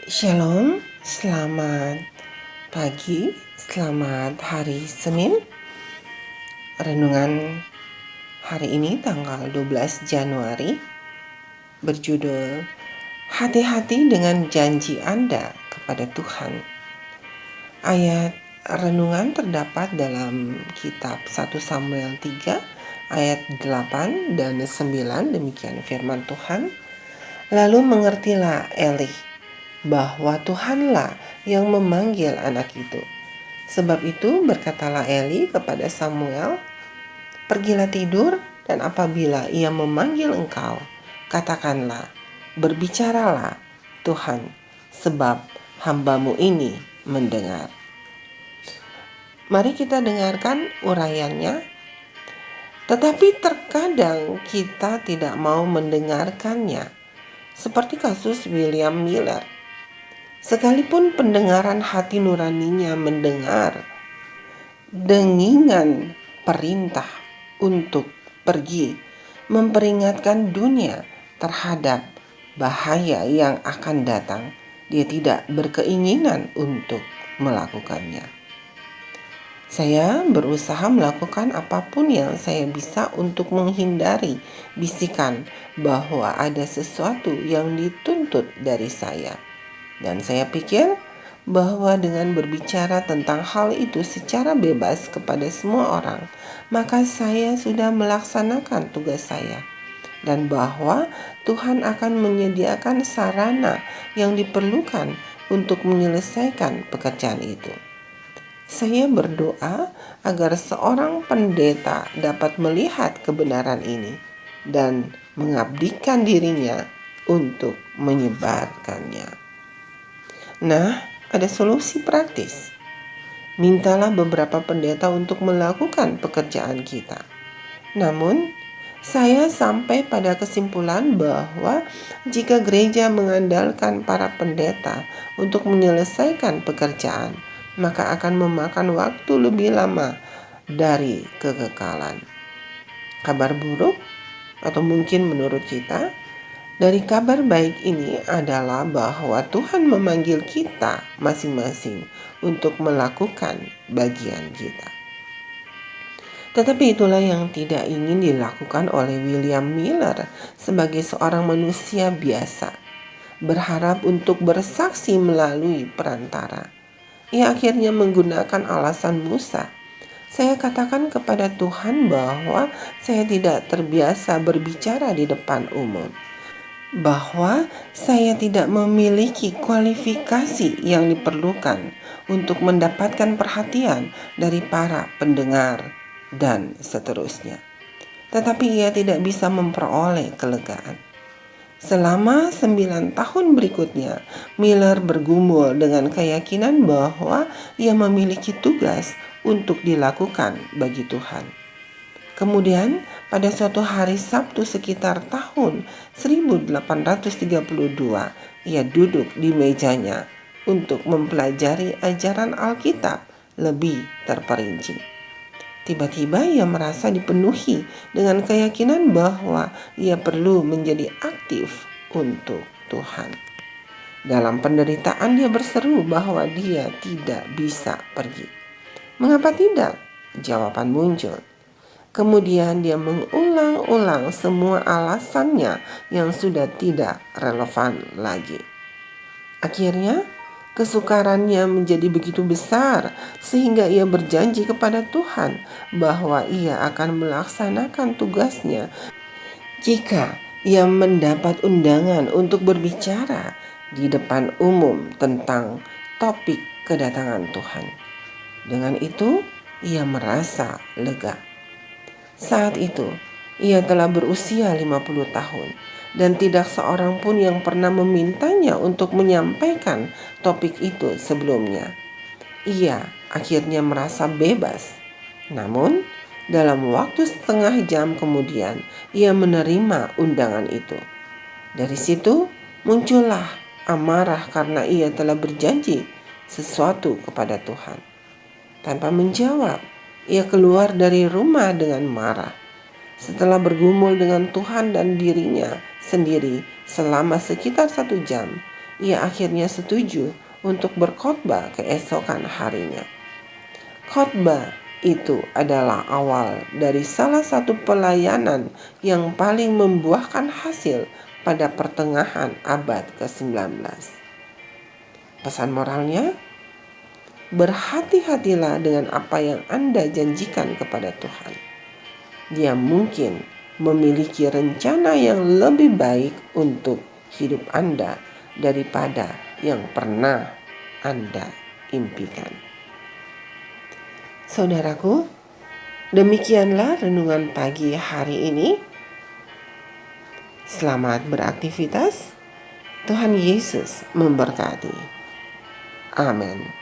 Shalom, selamat pagi, selamat hari Senin. Renungan hari ini tanggal 12 Januari berjudul Hati-hati dengan janji Anda kepada Tuhan. Ayat renungan terdapat dalam kitab 1 Samuel 3 ayat 8 dan 9, demikian firman Tuhan. Lalu mengertilah Eli bahwa Tuhanlah yang memanggil anak itu. Sebab itu berkatalah Eli kepada Samuel, "Pergilah tidur, dan apabila ia memanggil engkau, katakanlah, berbicaralah Tuhan, sebab hambamu ini mendengar." Mari kita dengarkan uraiannya. Tetapi terkadang kita tidak mau mendengarkannya, seperti kasus William Miller. Sekalipun pendengaran hati nuraninya mendengar dengingan perintah untuk pergi, memperingatkan dunia terhadap bahaya yang akan datang, dia tidak berkeinginan untuk melakukannya. Saya berusaha melakukan apapun yang saya bisa untuk menghindari bisikan bahwa ada sesuatu yang dituntut dari saya. Dan saya pikir bahwa dengan berbicara tentang hal itu secara bebas kepada semua orang, maka saya sudah melaksanakan tugas saya. Dan bahwa Tuhan akan menyediakan sarana yang diperlukan untuk menyelesaikan pekerjaan itu. Saya berdoa agar seorang pendeta dapat melihat kebenaran ini dan mengabdikan dirinya untuk menyebarkannya. Nah, ada solusi praktis. Mintalah beberapa pendeta untuk melakukan pekerjaan kita. Namun, saya sampai pada kesimpulan bahwa jika gereja mengandalkan para pendeta untuk menyelesaikan pekerjaan, maka akan memakan waktu lebih lama dari kekekalan. Kabar buruk, atau mungkin menurut kita, dari kabar baik ini adalah bahwa Tuhan memanggil kita masing-masing untuk melakukan bagian kita. Tetapi itulah yang tidak ingin dilakukan oleh William Miller sebagai seorang manusia biasa, berharap untuk bersaksi melalui perantara. Ia akhirnya menggunakan alasan Musa. Saya katakan kepada Tuhan bahwa saya tidak terbiasa berbicara di depan umum, bahwa saya tidak memiliki kualifikasi yang diperlukan untuk mendapatkan perhatian dari para pendengar, dan seterusnya. Tetapi ia tidak bisa memperoleh kelegaan. Selama 9 tahun berikutnya, Miller bergumul dengan keyakinan bahwa ia memiliki tugas untuk dilakukan bagi Tuhan. Kemudian pada suatu hari Sabtu sekitar tahun 1832, ia duduk di mejanya untuk mempelajari ajaran Alkitab lebih terperinci. Tiba-tiba ia merasa dipenuhi dengan keyakinan bahwa ia perlu menjadi aktif untuk Tuhan. Dalam penderitaan dia berseru bahwa dia tidak bisa pergi. Mengapa tidak? Jawaban muncul. Kemudian dia mengulang-ulang semua alasannya yang sudah tidak relevan lagi. Akhirnya, kesukarannya menjadi begitu besar sehingga ia berjanji kepada Tuhan bahwa ia akan melaksanakan tugasnya jika ia mendapat undangan untuk berbicara di depan umum tentang topik kedatangan Tuhan. Dengan itu, ia merasa lega. Saat itu, ia telah berusia 50 tahun dan tidak seorang pun yang pernah memintanya untuk menyampaikan topik itu sebelumnya. Ia akhirnya merasa bebas. Namun, dalam waktu setengah jam kemudian, ia menerima undangan itu. Dari situ, muncullah amarah karena ia telah berjanji sesuatu kepada Tuhan. Tanpa menjawab, ia keluar dari rumah dengan marah. Setelah bergumul dengan Tuhan dan dirinya sendiri selama sekitar 1 jam, ia akhirnya setuju untuk berkhotbah keesokan harinya. Khotbah itu adalah awal dari salah satu pelayanan yang paling membuahkan hasil pada pertengahan abad ke-19. Pesan moralnya, berhati-hatilah dengan apa yang Anda janjikan kepada Tuhan. Dia mungkin memiliki rencana yang lebih baik untuk hidup Anda daripada yang pernah Anda impikan. Saudaraku, demikianlah renungan pagi hari ini. Selamat beraktivitas. Tuhan Yesus memberkati. Amin.